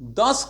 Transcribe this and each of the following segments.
10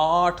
8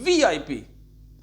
VIP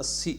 80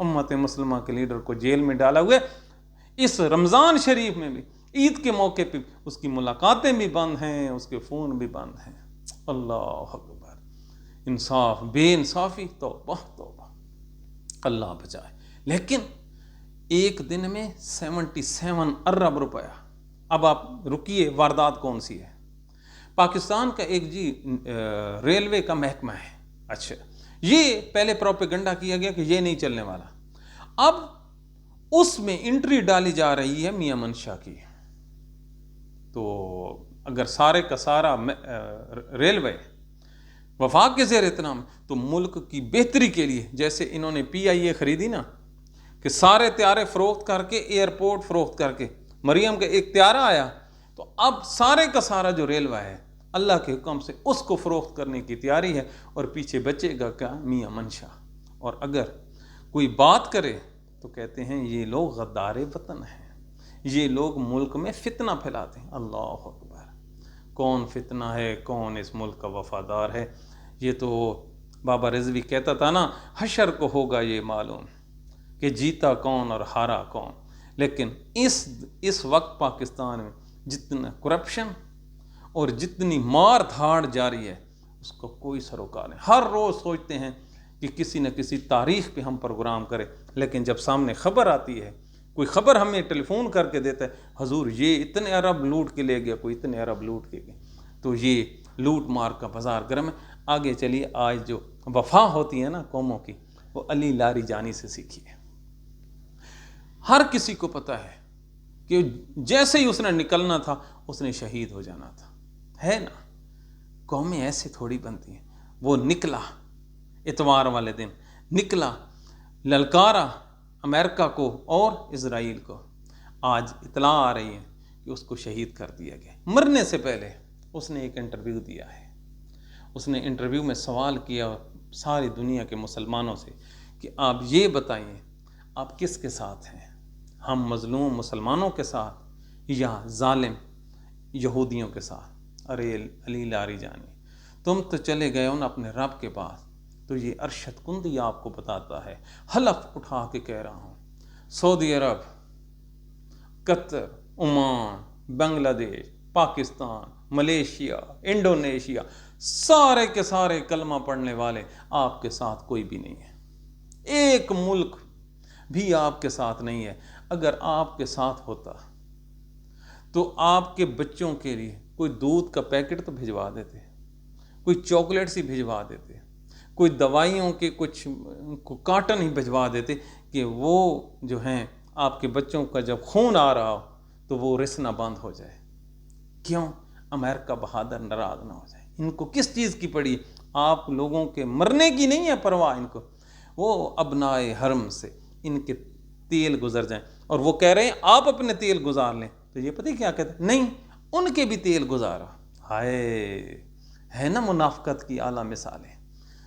امت مسلمہ کے لیڈر کو جیل میں ڈالا ہوا ہے۔ اس رمضان شریف میں بھی عید کے موقع پہ اس کی ملاقاتیں بھی بند ہیں، اس کے فون بھی بند ہیں۔ اللہ اکبر، انصاف، بے انصافی، توبہ توبہ، اللہ بچائے۔ لیکن ایک دن میں 77 ارب روپیہ۔ اب آپ رکیے، واردات کون سی ہے؟ پاکستان کا ایک ریلوے کا محکمہ ہے، اچھا، یہ پہلے پروپیگنڈا کیا گیا کہ یہ نہیں چلنے والا، اب اس میں انٹری ڈالی جا رہی ہے میاں منشا کی۔ تو اگر سارے کا سارا ریلوے وفاق کے زیر اہتمام، تو ملک کی بہتری کے لیے، جیسے انہوں نے PIA خریدی نا، کہ سارے طیارے فروخت کر کے، ایئرپورٹ فروخت کر کے، مریم کا ایک طیارہ آیا، تو اب سارے کا سارا جو ریلوے ہے اللہ کے حکم سے اس کو فروخت کرنے کی تیاری ہے، اور پیچھے بچے گا کیا؟ میاں منشا۔ اور اگر کوئی بات کرے تو کہتے ہیں یہ لوگ غدار وطن ہیں، یہ لوگ ملک میں فتنہ پھیلاتے ہیں۔ اللہ اکبر، کون فتنہ ہے، کون اس ملک کا وفادار ہے؟ یہ تو بابا رضوی کہتا تھا نا، حشر کو ہوگا یہ معلوم کہ جیتا کون اور ہارا کون۔ لیکن اس وقت پاکستان میں جتنا کرپشن اور جتنی مار دھاڑ جاری ہے، اس کو کوئی سروکار نہیں۔ ہر روز سوچتے ہیں کہ کسی نہ کسی تاریخ پہ ہم پروگرام کریں، لیکن جب سامنے خبر آتی ہے، کوئی خبر ہمیں ٹیلی فون کر کے دیتا ہے، حضور یہ اتنے ارب لوٹ کے لے گیا، کوئی اتنے ارب لوٹ کے گیا، تو یہ لوٹ مار کا بازار گرم ہے۔ آگے چلیے، آج جو وفا ہوتی ہے نا قوموں کی، وہ علی لاری جانی سے سیکھی ہے۔ ہر کسی کو پتہ ہے کہ جیسے ہی اس نے نکلنا تھا، اس نے شہید ہو جانا تھا، ہے نا؟ قومیں ایسے تھوڑی بنتی ہیں۔ وہ نکلا اتوار والے دن، نکلا، للکارا امریکہ کو اور اسرائیل کو۔ آج اطلاع آ رہی ہے کہ اس کو شہید کر دیا گیا۔ مرنے سے پہلے اس نے ایک انٹرویو دیا ہے۔ اس نے انٹرویو میں سوال کیا ساری دنیا کے مسلمانوں سے کہ آپ یہ بتائیے، آپ کس کے ساتھ ہیں؟ ہم مظلوم مسلمانوں کے ساتھ یا ظالم یہودیوں کے ساتھ؟ ارے علی لاری جانی، تم تو چلے گئے ہو نا اپنے رب کے پاس، تو یہ ارشد کندی آپ کو بتاتا ہے، حلف اٹھا کے کہہ رہا ہوں، سعودی عرب، قطر، عمان، بنگلہ دیش، پاکستان، ملیشیا، انڈونیشیا، سارے کے سارے کلمہ پڑھنے والے، آپ کے ساتھ کوئی بھی نہیں ہے، ایک ملک بھی آپ کے ساتھ نہیں ہے۔ اگر آپ کے ساتھ ہوتا تو آپ کے بچوں کے لیے کوئی دودھ کا پیکٹ تو بھجوا دیتے، کوئی چاکلیٹس ہی بھجوا دیتے، کوئی دوائیوں کے کچھ کارٹن ہی بھجوا دیتے، کہ وہ جو ہیں آپ کے بچوں کا جب خون آ رہا ہو تو وہ رسنا بند ہو جائے۔ کیوں؟ امریکہ بہادر ناراض نہ ہو جائے۔ ان کو کس چیز کی پڑی؟ آپ لوگوں کے مرنے کی نہیں ہے پرواہ ان کو، وہ ابنائے حرم سے ان کے تیل گزر جائیں، اور وہ کہہ رہے ہیں آپ اپنے تیل گزار لیں، تو یہ پتہ کیا کہتے ہیں؟ نہیں، ان کے بھی تیل گزارا۔ ہائے، ہے نا منافقت کی اعلیٰ مثالیں۔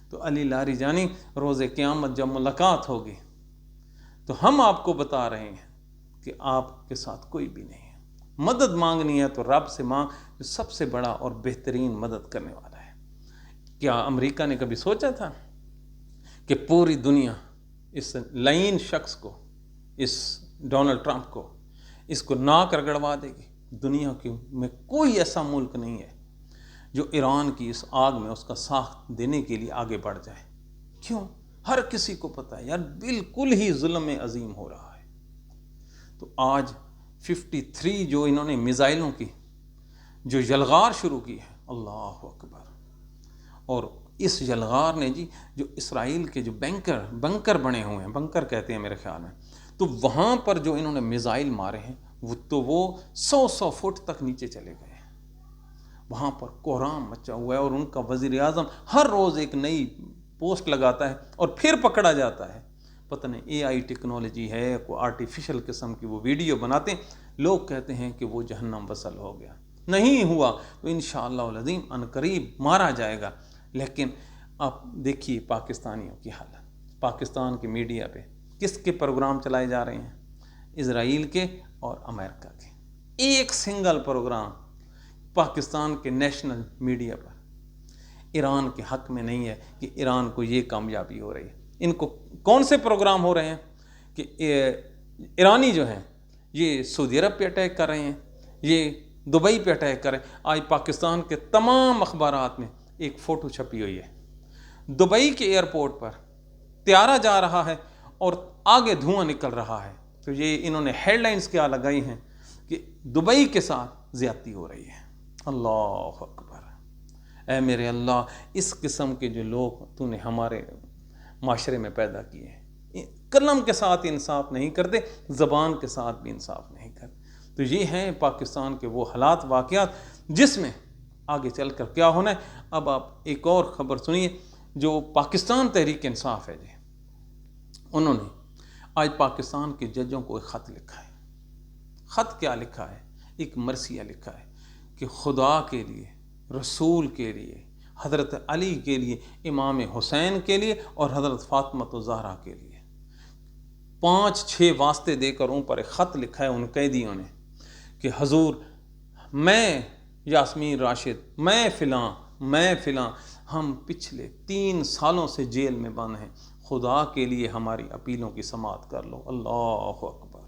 تو علی لاری جانی، روز قیامت جب ملاقات ہوگی تو ہم آپ کو بتا رہے ہیں کہ آپ کے ساتھ کوئی بھی نہیں ہے۔ مدد مانگنی ہے تو رب سے مانگ، جو سب سے بڑا اور بہترین مدد کرنے والا ہے۔ کیا امریکہ نے کبھی سوچا تھا کہ پوری دنیا اس لعین شخص کو، اس ڈونلڈ ٹرمپ کو، اس کو ناک رگڑوا دے گی؟ دنیا میں کوئی ایسا ملک نہیں ہے جو ایران کی اس آگ میں اس کا ساتھ دینے کے لیے آگے بڑھ جائے۔ کیوں؟ ہر کسی کو پتہ ہے یار بالکل ہی ظلم عظیم ہو رہا ہے۔ تو آج 53 جو انہوں نے میزائلوں کی جو یلغار شروع کی ہے، اللہ اکبر، اور اس یلغار نے جی جو اسرائیل کے جو بنکر بنے ہوئے ہیں، بنکر کہتے ہیں میرے خیال میں، تو وہاں پر جو انہوں نے میزائل مارے ہیں، وہ 100 فٹ تک نیچے چلے گئے ہیں۔ وہاں پر کوہرام مچا ہوا ہے، اور ان کا وزیر اعظم ہر روز ایک نئی پوسٹ لگاتا ہے اور پھر پکڑا جاتا ہے۔ پتہ نہیں AI ٹیکنالوجی ہے، کوئی آرٹیفیشل قسم کی وہ ویڈیو بناتے ہیں، لوگ کہتے ہیں کہ وہ جہنم وصل ہو گیا۔ نہیں ہوا تو انشاءاللہ العظیم عنقریب مارا جائے گا۔ لیکن آپ دیکھیے پاکستانیوں کی حالت، پاکستان کے میڈیا پہ کس کے پروگرام چلائے جا رہے ہیں؟ اسرائیل کے اور امریکہ کے۔ ایک سنگل پروگرام پاکستان کے نیشنل میڈیا پر ایران کے حق میں نہیں ہے کہ ایران کو یہ کامیابی ہو رہی ہے۔ ان کو کون سے پروگرام ہو رہے ہیں کہ ایرانی جو ہیں یہ سعودی عرب پہ اٹیک کر رہے ہیں، یہ دبئی پہ اٹیک کر رہے ہیں۔ آج پاکستان کے تمام اخبارات میں ایک فوٹو چھپی ہوئی ہے، دبئی کے ایئرپورٹ پر طیارہ جا رہا ہے اور آگے دھواں نکل رہا ہے، تو یہ انہوں نے ہیڈ لائنز کیا لگائی ہیں کہ دبئی کے ساتھ زیادتی ہو رہی ہے۔ اللہ اکبر، اے میرے اللہ، اس قسم کے جو لوگ تو نے ہمارے معاشرے میں پیدا کیے ہیں، قلم کے ساتھ انصاف نہیں کرتے، زبان کے ساتھ بھی انصاف نہیں کرتے۔ تو یہ ہیں پاکستان کے وہ حالات، واقعات جس میں آگے چل کر کیا ہونا ہے۔ اب آپ ایک اور خبر سنیے، جو پاکستان تحریک انصاف ہے جی، انہوں نے آج پاکستان کے ججوں کو ایک خط لکھا ہے۔ خط کیا لکھا ہے؟ ایک مرثیہ لکھا ہے کہ خدا کے لیے، رسول کے لیے، حضرت علی کے لیے، امام حسین کے لیے اور حضرت فاطمہ الزہرا کے لیے 5-6 واسطے دے کر ان پر ایک خط لکھا ہے ان قیدیوں نے کہ حضور، میں یاسمین راشد، میں فلاں ہم پچھلے 3 سالوں سے جیل میں بند ہیں، خدا کے لیے ہماری اپیلوں کی سماعت کر لو۔ اللہ اکبر۔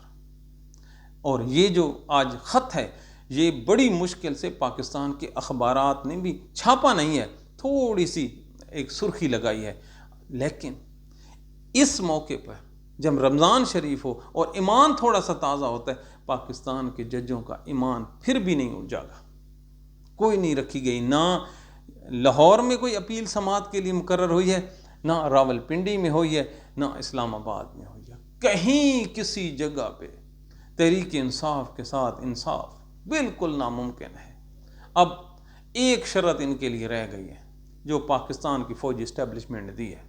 اور یہ جو آج خط ہے، یہ بڑی مشکل سے پاکستان کے اخبارات نے بھی چھاپا نہیں ہے، تھوڑی سی ایک سرخی لگائی ہے، لیکن اس موقع پر جب رمضان شریف ہو اور ایمان تھوڑا سا تازہ ہوتا ہے، پاکستان کے ججوں کا ایمان پھر بھی نہیں جاگا۔ کوئی نہیں رکھی گئی، نہ لاہور میں کوئی اپیل سماعت کے لیے مقرر ہوئی ہے، نہ راول پنڈی میں ہوئی ہے، نہ اسلام آباد میں ہوئی ہے۔ کہیں کسی جگہ پہ تحریک انصاف کے ساتھ انصاف بالکل ناممکن ہے۔ اب ایک شرط ان کے لیے رہ گئی ہے جو پاکستان کی فوجی اسٹیبلشمنٹ نے دی ہے،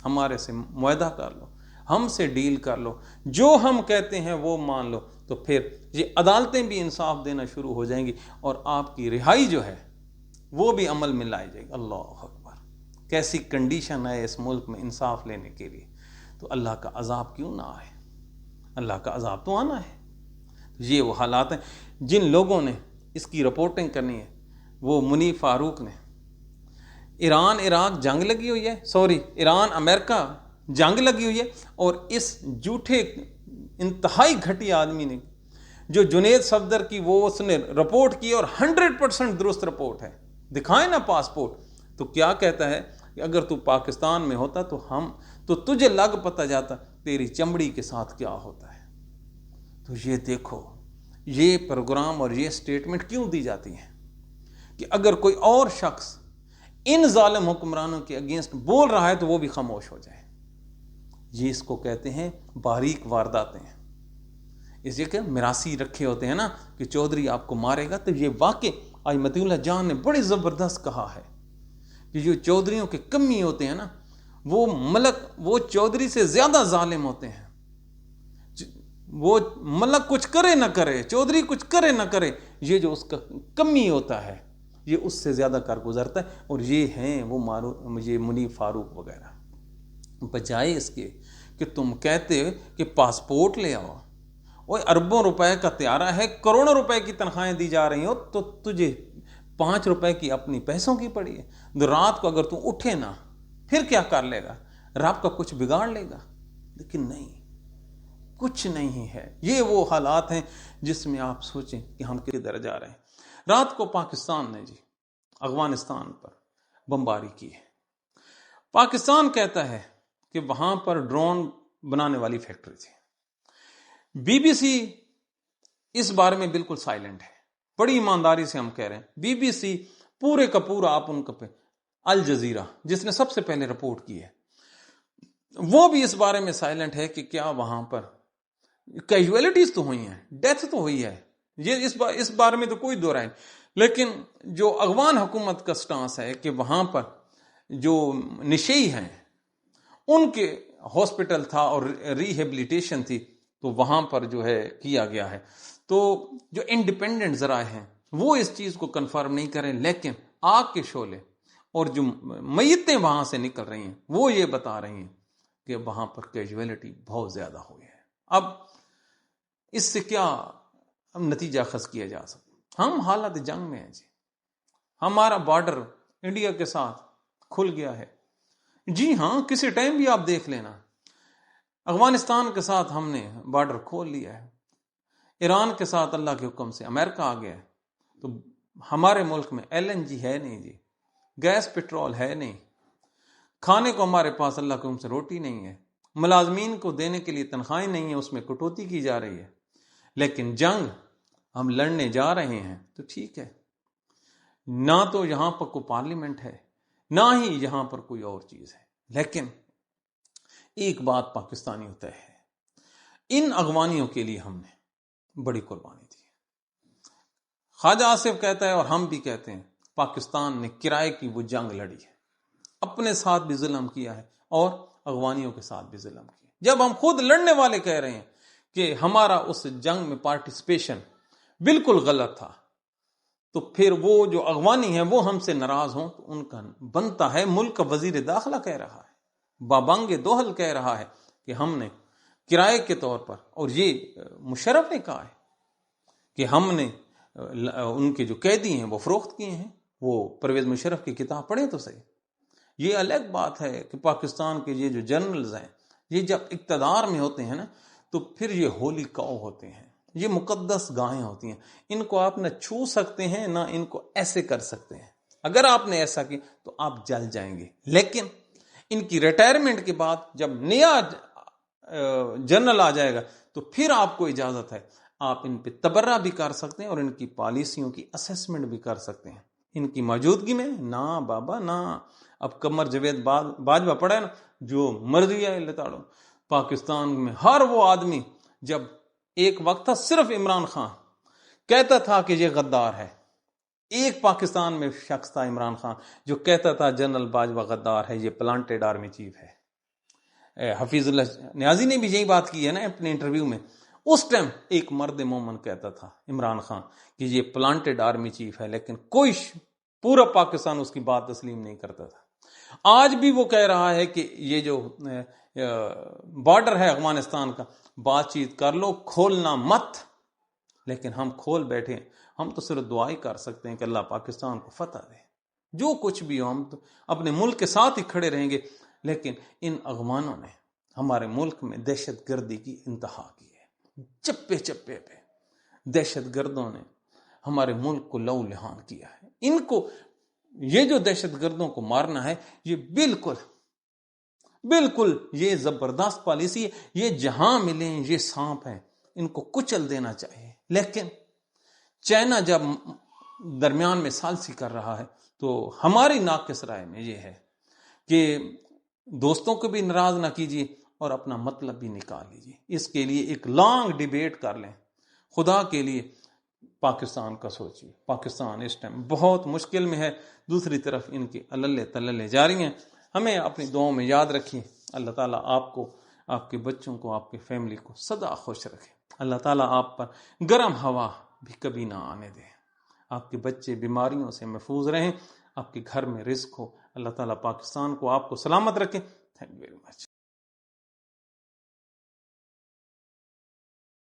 ہمارے سے معاہدہ کر لو، ہم سے ڈیل کر لو، جو ہم کہتے ہیں وہ مان لو، تو پھر یہ عدالتیں بھی انصاف دینا شروع ہو جائیں گی اور آپ کی رہائی جو ہے وہ بھی عمل میں لائی جائے گی۔ اللہ اکبر، کیسی کنڈیشن ہے اس ملک میں انصاف لینے کے لیے۔ تو اللہ کا عذاب کیوں نہ آئے؟ اللہ کا عذاب تو آنا ہے۔ یہ وہ حالات ہیں۔ جن لوگوں نے اس کی رپورٹنگ کرنی ہے، وہ منیف فاروق نے، ایران عراق جنگ لگی ہوئی ہے، ایران امریکہ جنگ لگی ہوئی ہے، اور اس جھوٹے انتہائی گھٹیا آدمی نے جو جنید صفدر کی وہ اس نے رپورٹ کی اور 100% درست رپورٹ ہے، دکھائیں نا پاسپورٹ، تو کیا کہتا ہے کہ اگر تو پاکستان میں ہوتا تو تجھے لگ پتہ جاتا تیری چمڑی کے ساتھ کیا ہوتا ہے۔ تو یہ دیکھو، یہ پروگرام اور یہ سٹیٹمنٹ کیوں دی جاتی ہے کہ اگر کوئی اور شخص ان ظالم حکمرانوں کے اگینسٹ بول رہا ہے تو وہ بھی خاموش ہو جائے۔ یہ اس کو کہتے ہیں باریک وارداتیں۔ اس لیے کہ میراثی رکھے ہوتے ہیں نا کہ چودھری آپ کو مارے گا، تو یہ واقع آج مطیع اللہ جان نے بڑی زبردست کہا ہے کہ جو چودھریوں کے کمی ہوتے ہیں نا، وہ چودھری سے زیادہ ظالم ہوتے ہیں۔ وہ ملک کچھ کرے نہ کرے، چودھری کچھ کرے نہ کرے، یہ جو اس کا کمی ہوتا ہے یہ اس سے زیادہ کار گزرتا ہے۔ اور یہ ہیں وہ یہ منیف فاروق وغیرہ، بجائے اس کے کہ تم کہتے کہ پاسپورٹ لے آؤ، وہ اربوں روپے کا طیارہ ہے، کروڑوں روپے کی تنخواہیں دی جا رہی ہو، تو تجھے 5 روپے کی اپنی پیسوں کی پڑی ہے۔ رات کو اگر تم اٹھے نا، پھر کیا کر لے گا؟ رات کا کچھ بگاڑ لے گا؟ لیکن نہیں، کچھ نہیں ہے۔ یہ وہ حالات ہیں جس میں آپ سوچیں کہ ہم کدھر جا رہے ہیں۔ رات کو پاکستان نے جی افغانستان پر بمباری کی ہے۔ پاکستان کہتا ہے کہ وہاں پر ڈرون بنانے والی فیکٹری تھی۔ بی بی سی اس بارے میں بالکل سائلنٹ ہے، بڑی ایمانداری سے ہم کہہ رہے ہیں۔ بی بی سی پورے کا پورا، آپ ان کا الجزیرہ جس نے سب سے پہلے رپورٹ کی ہے، وہ بھی اس بارے میں سائلنٹ ہے کہ کیا وہاں پر کیجویلٹیز تو ہوئی ہیں، ڈیتھ تو ہوئی ہے، یہ اس بارے میں تو کوئی دو رائے نہیں۔ لیکن جو افغان حکومت کا سٹانس ہے کہ وہاں پر جو نشئی ہیں ان کے ہاسپٹل تھا اور ریہیبلیٹیشن تھی، تو وہاں پر جو ہے کیا گیا ہے۔ تو جو انڈیپینڈنٹ ذرائع ہیں وہ اس چیز کو کنفرم نہیں کریں، لیکن آگ کے شعلے اور جو میتیں وہاں سے نکل رہی ہیں وہ یہ بتا رہی ہیں کہ وہاں پر کیجویلٹی بہت زیادہ ہوئی ہے۔ اب اس سے کیا نتیجہ اخذ کیا جا سکتا؟ ہم حالت جنگ میں ہیں جی، ہمارا بارڈر انڈیا کے ساتھ کھل گیا ہے، جی ہاں، کسی ٹائم بھی آپ دیکھ لینا، افغانستان کے ساتھ ہم نے بارڈر کھول لیا ہے، ایران کے ساتھ اللہ کے حکم سے امریکہ آ گیا ہے، تو ہمارے ملک میں LNG ہے نہیں جی، گیس پٹرول ہے نہیں، کھانے کو ہمارے پاس اللہ کے حکم سے روٹی نہیں ہے، ملازمین کو دینے کے لیے تنخواہیں نہیں ہیں، اس میں کٹوتی کی جا رہی ہے، لیکن جنگ ہم لڑنے جا رہے ہیں تو ٹھیک ہے، نہ تو یہاں پر کوئی پارلیمنٹ ہے، نہ ہی یہاں پر کوئی اور چیز ہے، لیکن ایک بات پاکستانی ہوتا ہے، ان اغوانیوں کے لیے ہم نے بڑی قربانی دی۔ خواجہ آصف کہتا ہے اور ہم بھی کہتے ہیں، پاکستان نے کرائے کی وہ جنگ لڑی ہے، اپنے ساتھ بھی ظلم کیا ہے اور اغوانیوں کے ساتھ بھی ظلم کیا۔ جب ہم خود لڑنے والے کہہ رہے ہیں کہ ہمارا اس جنگ میں پارٹیسپیشن بالکل غلط تھا، تو پھر وہ جو اغوانی ہیں وہ ہم سے ناراض ہوں تو ان کا بنتا ہے، ملک کا وزیر داخلہ کہہ رہا ہے، بابنگ دوہل کہہ رہا ہے کہ ہم نے کرائے کے طور پر، اور یہ مشرف نے کہا ہے کہ ہم نے ان کے جو قیدی ہیں وہ فروخت کیے ہیں، وہ پرویز مشرف کی کتاب پڑھیں تو صحیح۔ یہ الگ بات ہے کہ پاکستان کے یہ جو جنرلز ہیں، یہ جب اقتدار میں ہوتے ہیں نا تو پھر یہ ہولی کاؤ ہوتے ہیں، یہ مقدس گائیں ہوتی ہیں، ان کو آپ نہ چھو سکتے ہیں نہ ان کو ایسے کر سکتے ہیں، اگر آپ نے ایسا کی تو آپ جل جائیں گے۔ لیکن ان کی ریٹائرمنٹ کے بعد جب نیا جنرل آ جائے گا تو پھر آپ کو اجازت ہے، آپ ان پہ تبرہ بھی کر سکتے ہیں اور ان کی پالیسیوں کی اسیسمنٹ بھی کر سکتے ہیں۔ ان کی موجودگی میں نہ بابا نہ، اب قمر جاوید باجوہ پڑھا ہے نا، جو مرضی ہے لتاڑو۔ پاکستان میں ہر وہ آدمی، جب ایک وقت تھا صرف عمران خان کہتا تھا کہ یہ غدار ہے، ایک پاکستان میں شخص تھا عمران خان جو کہتا تھا جنرل باجوہ غدار ہے، یہ پلانٹڈ آرمی چیف ہے۔ حفیظ اللہ نیازی نے بھی یہی بات کی ہے نا اپنے انٹرویو میں، اس ٹائم ایک مرد مومن کہتا تھا عمران خان کہ یہ پلانٹڈ آرمی چیف ہے، لیکن کوئی پورا پاکستان اس کی بات تسلیم نہیں کرتا تھا۔ آج بھی وہ کہہ رہا ہے کہ یہ جو بارڈر ہے افغانستان کا، بات چیت کر لو، کھولنا مت، لیکن ہم کھول بیٹھے، ہم تو صرف دعا ہی کر سکتے ہیں کہ اللہ پاکستان کو فتح دے، جو کچھ بھی ہو ہم تو اپنے ملک کے ساتھ ہی کھڑے رہیں گے۔ لیکن ان اغوانوں نے ہمارے ملک میں دہشت گردی کی انتہا کی ہے، چپے چپے پہ دہشت گردوں نے ہمارے ملک کو لہو لہان کیا ہے۔ ان کو یہ جو دہشت گردوں کو مارنا ہے، یہ بالکل یہ زبردست پالیسی ہے، یہ جہاں ملیں یہ سانپ ہیں، ان کو کچل دینا چاہیے۔ لیکن چائنا جب درمیان میں ثالثی کر رہا ہے تو ہماری ناقص رائے میں یہ ہے کہ دوستوں کو بھی ناراض نہ کیجیے اور اپنا مطلب بھی نکال لیجیے، اس کے لیے ایک لانگ ڈیبیٹ کر لیں، خدا کے لیے پاکستان کا سوچیے۔ پاکستان اس ٹائم بہت مشکل میں ہے، دوسری طرف ان کی عللے تللے جاری ہیں، ہمیں اپنی دعاؤں میں یاد رکھیں۔ اللہ تعالیٰ آپ کو، آپ کے بچوں کو، آپ کی فیملی کو سدا خوش رکھے۔ اللہ تعالیٰ آپ پر گرم ہوا بھی کبھی نہ آنے دے، آپ کے بچے بیماریوں سے محفوظ رہیں، آپ کے گھر میں رزق ہو۔ اللہ تعالیٰ پاکستان کو، آپ کو سلامت رکھے۔ Thank you very much.